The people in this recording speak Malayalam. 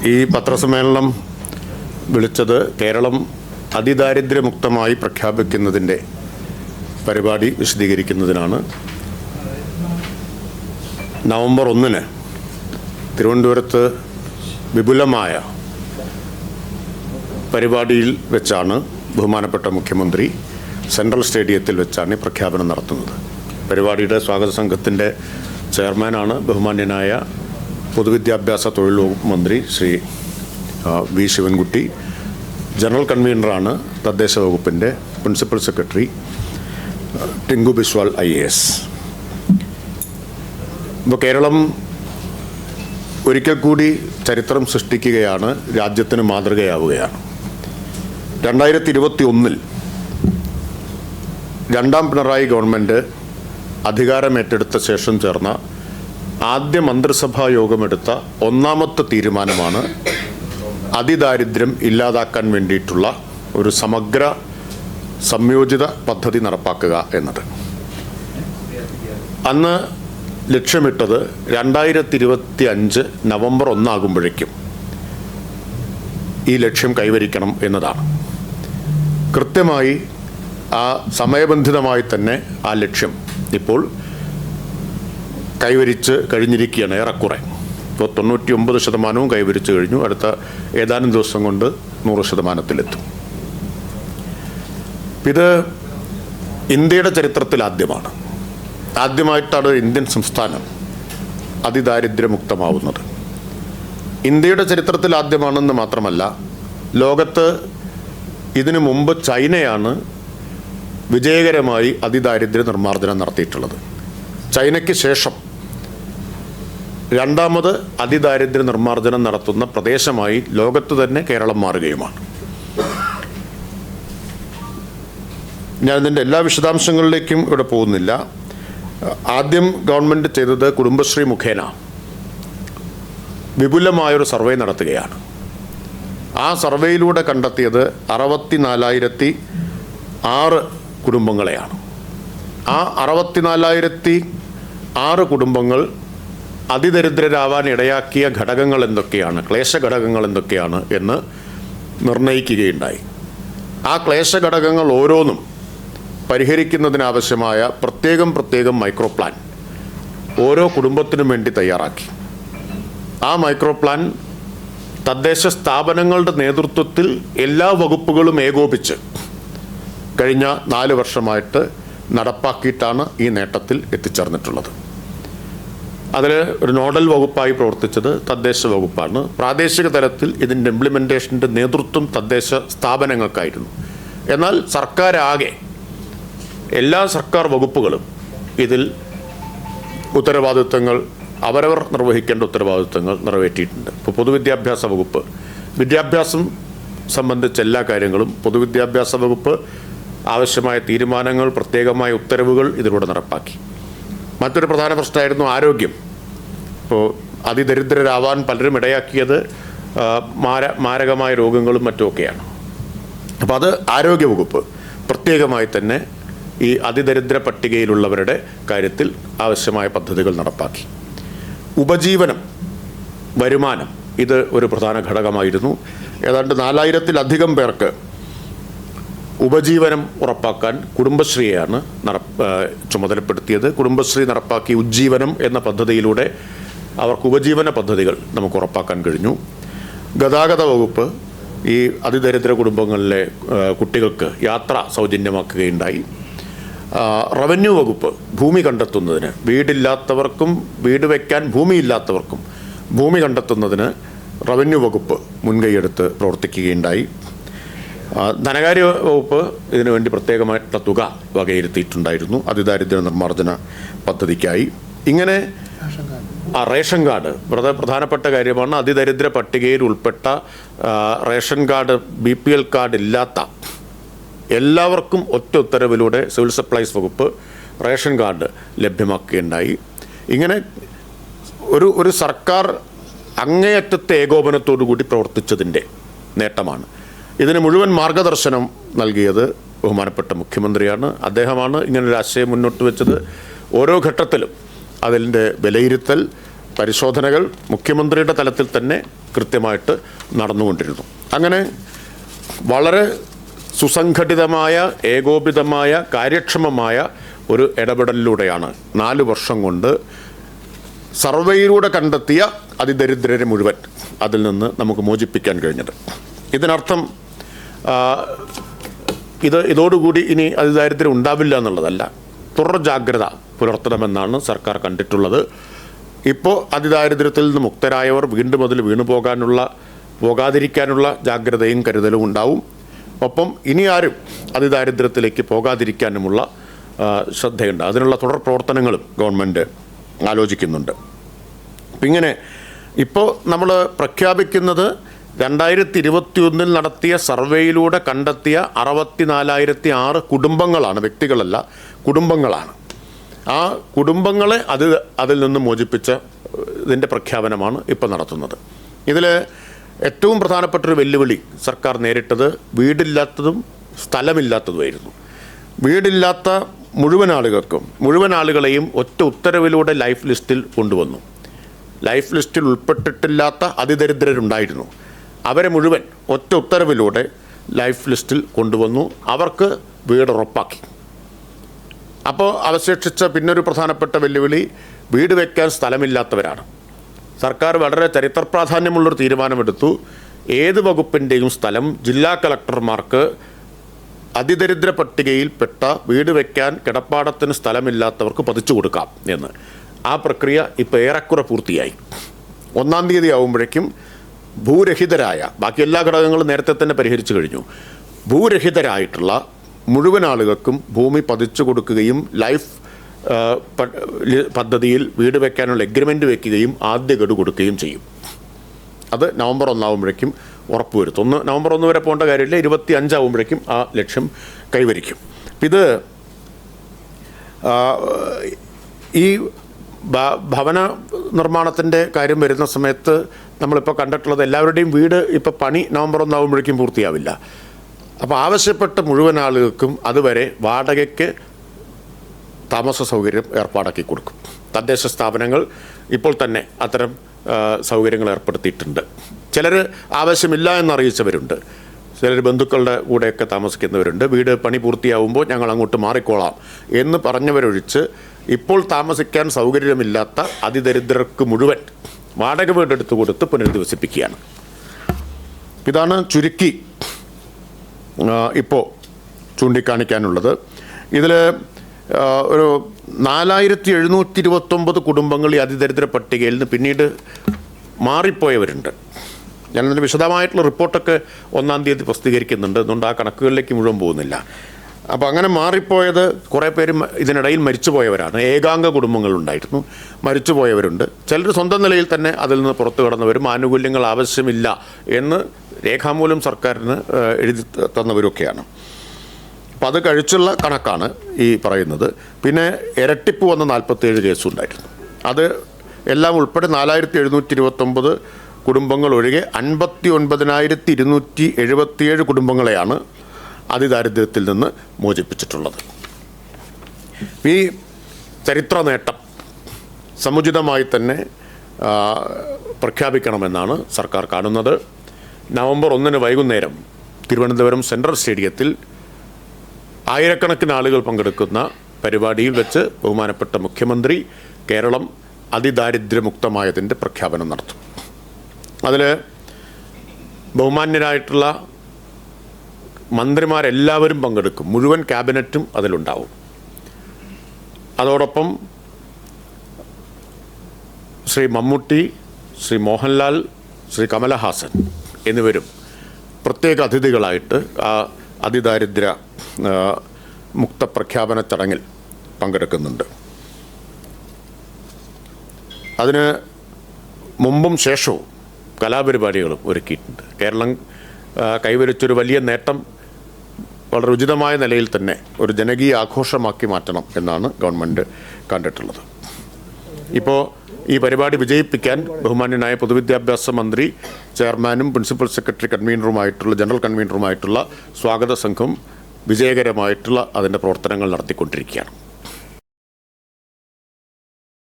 ഈ പത്രസമ്മേളനം വിളിച്ചത് കേരളം അതിദാരിദ്ര്യമുക്തമായി പ്രഖ്യാപിക്കുന്നതിൻ്റെ പരിപാടി വിശദീകരിക്കുന്നതിനാണ്. നവംബർ 1 തിരുവനന്തപുരത്ത് വിപുലമായ പരിപാടിയിൽ വെച്ചാണ് ബഹുമാനപ്പെട്ട മുഖ്യമന്ത്രി സെൻട്രൽ സ്റ്റേഡിയത്തിൽ വെച്ചാണ് ഈ പ്രഖ്യാപനം നടത്തുന്നത്. പരിപാടിയുടെ സ്വാഗത സംഘത്തിൻ്റെ ചെയർമാനാണ് ബഹുമാന്യനായ പൊതുവിദ്യാഭ്യാസ തൊഴിൽ വകുപ്പ് മന്ത്രി ശ്രീ വി ശിവൻകുട്ടി. ജനറൽ കൺവീനറാണ് തദ്ദേശ വകുപ്പിൻ്റെ principal secretary Tinku Biswal IAS. ഇപ്പോൾ കേരളം ഒരിക്കൽ കൂടി ചരിത്രം സൃഷ്ടിക്കുകയാണ്, രാജ്യത്തിന് മാതൃകയാവുകയാണ്. 2021 രണ്ടാം പിണറായി ഗവൺമെൻറ് അധികാരമേറ്റെടുത്ത ശേഷം ചേർന്ന ആദ്യ മന്ത്രിസഭാ യോഗമെടുത്ത ഒന്നാമത്തെ തീരുമാനമാണ് അതിദാരിദ്ര്യം ഇല്ലാതാക്കാൻ വേണ്ടിയിട്ടുള്ള ഒരു സമഗ്ര സംയോജിത പദ്ധതി നടപ്പാക്കുക എന്നത്. അന്ന് ലക്ഷ്യമിട്ടത് 2025 നവംബർ 1 ആകുമ്പോഴേക്കും ഈ ലക്ഷ്യം കൈവരിക്കണം എന്നതാണ്. കൃത്യമായി ആ സമയബന്ധിതമായി തന്നെ ആ ലക്ഷ്യം ഇപ്പോൾ കൈവരിച്ച് കഴിഞ്ഞിരിക്കുകയാണ്. ഏറെക്കുറെ ഇപ്പോൾ 99% കൈവരിച്ചു കഴിഞ്ഞു. അടുത്ത ഏതാനും ദിവസം കൊണ്ട് 100%-ത്തിലെത്തും. ഇത് ഇന്ത്യയുടെ ചരിത്രത്തിൽ ആദ്യമായിട്ടാണ് ഇന്ത്യൻ സംസ്ഥാനം അതിദാരിദ്ര്യമുക്തമാവുന്നത്. ഇന്ത്യയുടെ ചരിത്രത്തിൽ ആദ്യമാണെന്ന് മാത്രമല്ല, ലോകത്ത് ഇതിനു മുമ്പ് ചൈനയാണ് വിജയകരമായി അതിദാരിദ്ര്യ നിർമ്മാർജ്ജനം നടത്തിയിട്ടുള്ളത്. ചൈനയ്ക്ക് ശേഷം രണ്ടാമത് അതിദാരിദ്ര്യ നിർമ്മാർജ്ജനം നടത്തുന്ന പ്രദേശമായി ലോകത്ത് തന്നെ കേരളം മാറുകയുമാണ്. ഞാൻ ഇതിൻ്റെ എല്ലാ വിശദാംശങ്ങളിലേക്കും ഇവിടെ പോകുന്നില്ല. ആദ്യം ഗവൺമെൻറ് ചെയ്തത് കുടുംബശ്രീ മുഖേന വിപുലമായൊരു സർവേ നടത്തുകയാണ്. ആ സർവേയിലൂടെ കണ്ടെത്തിയത് 64,006 കുടുംബങ്ങളെയാണ്. ആ 64,006 കുടുംബങ്ങൾ അതിദരിദ്രരാവാൻ ഇടയാക്കിയ ഘടകങ്ങൾ എന്തൊക്കെയാണ്, ക്ലേശഘടകങ്ങൾ എന്തൊക്കെയാണ് എന്ന് നിർണ്ണയിക്കുകയുണ്ടായി. ആ ക്ലേശഘടകങ്ങൾ ഓരോന്നും പരിഹരിക്കുന്നതിനാവശ്യമായ പ്രത്യേകം മൈക്രോ പ്ലാൻ ഓരോ കുടുംബത്തിനും വേണ്ടി തയ്യാറാക്കി. ആ മൈക്രോ പ്ലാൻ തദ്ദേശ സ്ഥാപനങ്ങളുടെ നേതൃത്വത്തിൽ എല്ലാ വകുപ്പുകളും ഏകോപിച്ച് കഴിഞ്ഞ 4 വർഷമായിട്ട് നടപ്പാക്കിയിട്ടാണ് ഈ നേട്ടത്തിൽ എത്തിച്ചേർന്നിട്ടുള്ളത്. അതിൽ ഒരു നോഡൽ വകുപ്പായി പ്രവർത്തിച്ചത് തദ്ദേശ വകുപ്പാണ്. പ്രാദേശിക തലത്തിൽ ഇതിൻ്റെ ഇംപ്ലിമെൻറ്റേഷൻ്റെ നേതൃത്വം തദ്ദേശ സ്ഥാപനങ്ങൾക്കായിരുന്നു. എന്നാൽ സർക്കാരാകെ എല്ലാ സർക്കാർ വകുപ്പുകളും ഇതിൽ ഉത്തരവാദിത്വങ്ങൾ അവരവർ നിർവഹിക്കേണ്ട ഉത്തരവാദിത്വങ്ങൾ നിറവേറ്റിയിട്ടുണ്ട്. ഇപ്പോൾ പൊതുവിദ്യാഭ്യാസ വകുപ്പ് വിദ്യാഭ്യാസം സംബന്ധിച്ച എല്ലാ കാര്യങ്ങളും പൊതുവിദ്യാഭ്യാസ വകുപ്പ് ആവശ്യമായ തീരുമാനങ്ങൾ, പ്രത്യേകമായ ഉത്തരവുകൾ ഇതിലൂടെ നടപ്പാക്കി. മറ്റൊരു പ്രധാന പ്രശ്നമായിരുന്നു ആരോഗ്യം. ഇപ്പോൾ അതിദരിദ്രരാവാൻ പലരും ഇടയാക്കിയത് മാരകമായ രോഗങ്ങളും മറ്റുമൊക്കെയാണ്. അപ്പോൾ അത് ആരോഗ്യവകുപ്പ് പ്രത്യേകമായി തന്നെ ഈ അതിദരിദ്ര പട്ടികയിലുള്ളവരുടെ കാര്യത്തിൽ ആവശ്യമായ പദ്ധതികൾ നടപ്പാക്കി. ഉപജീവനം, വരുമാനം, ഇത് ഒരു പ്രധാന ഘടകമായിരുന്നു. ഏതാണ്ട് 4,000-ലധികം പേർക്ക് ഉപജീവനം ഉറപ്പാക്കാൻ കുടുംബശ്രീയാണ് ചുമതലപ്പെടുത്തിയത്. കുടുംബശ്രീ നടപ്പാക്കി ഉജ്ജീവനം എന്ന പദ്ധതിയിലൂടെ അവർക്ക് ഉപജീവന പദ്ധതികൾ നമുക്ക് ഉറപ്പാക്കാൻ കഴിഞ്ഞു. ഗതാഗത വകുപ്പ് ഈ അതിദരിദ്ര കുടുംബങ്ങളിലെ കുട്ടികൾക്ക് യാത്ര സൗജന്യമാക്കുകയുണ്ടായി. റവന്യൂ വകുപ്പ് ഭൂമി കണ്ടെത്തുന്നതിന്, വീടില്ലാത്തവർക്കും വീട് വയ്ക്കാൻ ഭൂമിയില്ലാത്തവർക്കും ഭൂമി കണ്ടെത്തുന്നതിന് റവന്യൂ വകുപ്പ് മുൻകൈയെടുത്ത് പ്രവർത്തിക്കുകയുണ്ടായി. ധനകാര്യ വകുപ്പ് ഇതിനുവേണ്ടി പ്രത്യേകമായിട്ടുള്ള തുക വകയിരുത്തിയിട്ടുണ്ടായിരുന്നു അതിദാരിദ്ര്യ നിർമ്മാർജ്ജന പദ്ധതിക്കായി. ഇങ്ങനെ റേഷൻ കാർഡ് വളരെ പ്രധാനപ്പെട്ട കാര്യമാണ്. അതിദരിദ്ര പട്ടികയിൽ ഉൾപ്പെട്ട റേഷൻ കാർഡ്, BPL കാർഡ് ഇല്ലാത്ത എല്ലാവർക്കും ഒറ്റ ഉത്തരവിലൂടെ സിവിൽ സപ്ലൈസ് വകുപ്പ് റേഷൻ കാർഡ് ലഭ്യമാക്കുകയുണ്ടായി. ഇങ്ങനെ ഒരു സർക്കാർ അങ്ങേയറ്റത്തെ ഏകോപനത്തോടു കൂടി പ്രവർത്തിച്ചതിൻ്റെ നേട്ടമാണ്. ഇതിന് മുഴുവൻ മാർഗദർശനം നൽകിയത് ബഹുമാനപ്പെട്ട മുഖ്യമന്ത്രിയാണ്. അദ്ദേഹമാണ് ഇങ്ങനൊരു ആശയം മുന്നോട്ട് വെച്ചത്. ഓരോ ഘട്ടത്തിലും അതിൻ്റെ വിലയിരുത്തൽ പരിശോധനകൾ മുഖ്യമന്ത്രിയുടെ തലത്തിൽ തന്നെ കൃത്യമായിട്ട് നടന്നുകൊണ്ടിരുന്നു. അങ്ങനെ വളരെ സുസംഘടിതമായ, ഏകോപിതമായ, കാര്യക്ഷമമായ ഒരു ഇടപെടലിലൂടെയാണ് 4 വർഷം കൊണ്ട് സർവേയിലൂടെ കണ്ടെത്തിയ അതിദരിദ്രരെ മുഴുവൻ അതിൽ നിന്ന് നമുക്ക് മോചിപ്പിക്കാൻ കഴിഞ്ഞത്. ഇതിനർത്ഥം ഇതോടുകൂടി ഇനി അതിദാരിദ്ര്യം ഉണ്ടാവില്ല എന്നുള്ളതല്ല, തുടർ ജാഗ്രത പുലർത്തണമെന്നാണ് സർക്കാർ കണ്ടിട്ടുള്ളത്. ഇപ്പോൾ അതിദാരിദ്ര്യത്തിൽ നിന്ന് മുക്തരായവർ വീണ്ടും അതിൽ പോകാതിരിക്കാനുള്ള ജാഗ്രതയും കരുതലും ഉണ്ടാവും. ഒപ്പം ഇനി ആരും അതിദാരിദ്ര്യത്തിലേക്ക് പോകാതിരിക്കാനുമുള്ള ശ്രദ്ധയുണ്ട്. അതിനുള്ള തുടർ പ്രവർത്തനങ്ങളും ഗവൺമെൻറ് ആലോചിക്കുന്നുണ്ട്. ഇങ്ങനെ ഇപ്പോൾ നമ്മൾ പ്രഖ്യാപിക്കുന്നത് 2021 നടത്തിയ സർവേയിലൂടെ കണ്ടെത്തിയ 64,006 കുടുംബങ്ങളാണ്, വ്യക്തികളല്ല, കുടുംബങ്ങളാണ്. ആ കുടുംബങ്ങളെ അതിൽ നിന്ന് മോചിപ്പിച്ച ഇതിൻ്റെ പ്രഖ്യാപനമാണ് ഇപ്പോൾ നടത്തുന്നത്. ഇതിൽ ഏറ്റവും പ്രധാനപ്പെട്ടൊരു വെല്ലുവിളി സർക്കാർ നേരിട്ടത് വീടില്ലാത്തതും സ്ഥലമില്ലാത്തതുമായിരുന്നു. വീടില്ലാത്ത മുഴുവൻ ആളുകളെയും ഒറ്റ ഉത്തരവിലൂടെ ലൈഫ് ലിസ്റ്റിൽ കൊണ്ടുവന്നു. ലൈഫ് ലിസ്റ്റിൽ ഉൾപ്പെട്ടിട്ടില്ലാത്ത അതിദരിദ്രരുണ്ടായിരുന്നു. അവരെ മുഴുവൻ ഒറ്റ ഉത്തരവിലൂടെ ലൈഫ് ലിസ്റ്റിൽ കൊണ്ടുവന്നു. അവർക്ക് വീട് ഉറപ്പാക്കി. അപ്പോൾ അവശേഷിച്ച പിന്നൊരു പ്രധാനപ്പെട്ട വെല്ലുവിളി വീട് വയ്ക്കാൻ സ്ഥലമില്ലാത്തവരാണ്. സർക്കാർ വളരെ ചരിത്ര പ്രാധാന്യമുള്ളൊരു തീരുമാനമെടുത്തു. ഏത് വകുപ്പിൻ്റെയും സ്ഥലം ജില്ലാ കളക്ടർമാർക്ക് അതിദരിദ്ര പട്ടികയിൽപ്പെട്ട വീട് വയ്ക്കാൻ കിടപ്പാടത്തിന് സ്ഥലമില്ലാത്തവർക്ക് പതിച്ചു കൊടുക്കാം എന്ന്. ആ പ്രക്രിയ ഇപ്പോൾ ഏറെക്കുറെ പൂർത്തിയായി. 1-ാം തീയതി ആകുമ്പോഴേക്കും ഭൂരഹിതരായ, ബാക്കി എല്ലാ ഘടകങ്ങളും നേരത്തെ തന്നെ പരിഹരിച്ചു കഴിഞ്ഞു, ഭൂരഹിതരായിട്ടുള്ള മുഴുവൻ ആളുകൾക്കും ഭൂമി പതിച്ചു കൊടുക്കുകയും ലൈഫ് പദ്ധതിയിൽ വീട് വയ്ക്കാനുള്ള എഗ്രിമെൻ്റ് വയ്ക്കുകയും ആദ്യ ഗഡു കൊടുക്കുകയും ചെയ്യും. അത് നവംബർ 1 ആകുമ്പോഴേക്കും ഉറപ്പുവരുത്തും. നവംബർ 1 വരെ പോകേണ്ട കാര്യമില്ല, 25 ആകുമ്പോഴേക്കും ആ ലക്ഷ്യം കൈവരിക്കും. ഇത് ഈ ഭവന നിർമ്മാണത്തിൻ്റെ കാര്യം വരുന്ന സമയത്ത് നമ്മളിപ്പോൾ കണ്ടിട്ടുള്ളത് എല്ലാവരുടെയും വീട് ഇപ്പോൾ പണി നവംബർ 1 ആകുമ്പോഴേക്കും പൂർത്തിയാവില്ല. അപ്പോൾ ആവശ്യപ്പെട്ട മുഴുവൻ ആളുകൾക്കും അതുവരെ വാടകയ്ക്ക് താമസ സൗകര്യം ഏർപ്പാടാക്കി കൊടുക്കും. തദ്ദേശ സ്ഥാപനങ്ങൾ ഇപ്പോൾ തന്നെ അത്തരം സൗകര്യങ്ങൾ ഏർപ്പെടുത്തിയിട്ടുണ്ട്. ചിലർ ആവശ്യമില്ല എന്നറിയിച്ചവരുണ്ട്, ചിലർ ബന്ധുക്കളുടെ കൂടെയൊക്കെ താമസിക്കുന്നവരുണ്ട്. വീട് പണി പൂർത്തിയാവുമ്പോൾ ഞങ്ങൾ അങ്ങോട്ട് മാറിക്കോളാം എന്ന് പറഞ്ഞവരൊഴിച്ച് ഇപ്പോൾ താമസിക്കാൻ സൗകര്യമില്ലാത്ത അതിദരിദ്രർക്ക് മുഴുവൻ വാടക വീടെടുത്ത് കൊടുത്ത് പുനരധിവസിപ്പിക്കുകയാണ്. ഇതാണ് ചുരുക്കി ഇപ്പോൾ ചൂണ്ടിക്കാണിക്കാനുള്ളത്. ഇതിൽ ഒരു 4,729 കുടുംബങ്ങൾ ഈ അതിദരിദ്ര പട്ടികയിൽ നിന്ന് പിന്നീട് മാറിപ്പോയവരുണ്ട്. ഞാനതിൻ്റെ വിശദമായിട്ടുള്ള റിപ്പോർട്ടൊക്കെ 1-ാം തീയതി പ്രസിദ്ധീകരിക്കുന്നുണ്ട്. അതുകൊണ്ട് ആ കണക്കുകളിലേക്ക് മുഴുവൻ പോകുന്നില്ല. അപ്പോൾ അങ്ങനെ മാറിപ്പോയത് കുറേ പേര് ഇതിനിടയിൽ മരിച്ചുപോയവരാണ്. ഏകാംഗ കുടുംബങ്ങളുണ്ടായിരുന്നു, മരിച്ചുപോയവരുണ്ട്. ചിലർ സ്വന്തം നിലയിൽ തന്നെ അതിൽ നിന്ന് പുറത്തു കടന്നവരും ആനുകൂല്യങ്ങൾ ആവശ്യമില്ല എന്ന് രേഖാമൂലം സർക്കാരിന് എഴുതി തന്നവരൊക്കെയാണ്. അപ്പം അത് കഴിച്ചുള്ള കണക്കാണ് ഈ പറയുന്നത്. പിന്നെ ഇരട്ടിപ്പ് വന്ന 47 കേസുണ്ടായിരുന്നു. അത് എല്ലാം ഉൾപ്പെടെ 4,729 കുടുംബങ്ങൾ ഒഴികെ 59,277 കുടുംബങ്ങളെയാണ് അതിദാരിദ്ര്യത്തിൽ നിന്ന് മോചിപ്പിച്ചിട്ടുള്ളത്. ഈ ചരിത്ര നേട്ടം സമുചിതമായി തന്നെ പ്രഖ്യാപിക്കണമെന്നാണ് സർക്കാർ കാണുന്നത്. നവംബർ 1 വൈകുന്നേരം തിരുവനന്തപുരം സെൻട്രൽ സ്റ്റേഡിയത്തിൽ ആയിരക്കണക്കിന് ആളുകൾ പങ്കെടുക്കുന്ന പരിപാടിയിൽ വെച്ച് ബഹുമാനപ്പെട്ട മുഖ്യമന്ത്രി കേരളം അതിദാരിദ്ര്യമുക്തമായതിൻ്റെ പ്രഖ്യാപനം നടത്തും. അതിൽ ബഹുമാന്യരായിട്ടുള്ള മന്ത്രിമാരെല്ലാവരും പങ്കെടുക്കും. മുഴുവൻ ക്യാബിനറ്റും അതിലുണ്ടാവും. അതോടൊപ്പം ശ്രീ മമ്മൂട്ടി, ശ്രീ മോഹൻലാൽ, ശ്രീ കമലഹാസൻ എന്നിവരും പ്രത്യേക അതിഥികളായിട്ട് ആ അതിദാരിദ്ര്യ മുക്ത പ്രഖ്യാപന ചടങ്ങിൽ പങ്കെടുക്കുന്നുണ്ട്. അതിന് മുമ്പും ശേഷവും കലാപരിപാടികളും ഒരുക്കിയിട്ടുണ്ട്. കേരളം കൈവരിച്ചൊരു വലിയ നേട്ടം വളരെ ഉചിതമായ നിലയിൽ തന്നെ ഒരു ജനകീയ ആഘോഷമാക്കി മാറ്റണം എന്നാണ് ഗവൺമെൻറ് കണ്ടിട്ടുള്ളത്. ഇപ്പോൾ ഈ പരിപാടി വിജയിപ്പിക്കാൻ ബഹുമാന്യനായ പൊതുവിദ്യാഭ്യാസ മന്ത്രി, ചെയർമാനും പ്രിൻസിപ്പൽ സെക്രട്ടറി ജനറൽ കൺവീനറുമായിട്ടുള്ള സ്വാഗത സംഘം വിജയകരമായിട്ടുള്ള അതിൻ്റെ പ്രവർത്തനങ്ങൾ നടത്തിക്കൊണ്ടിരിക്കുകയാണ്.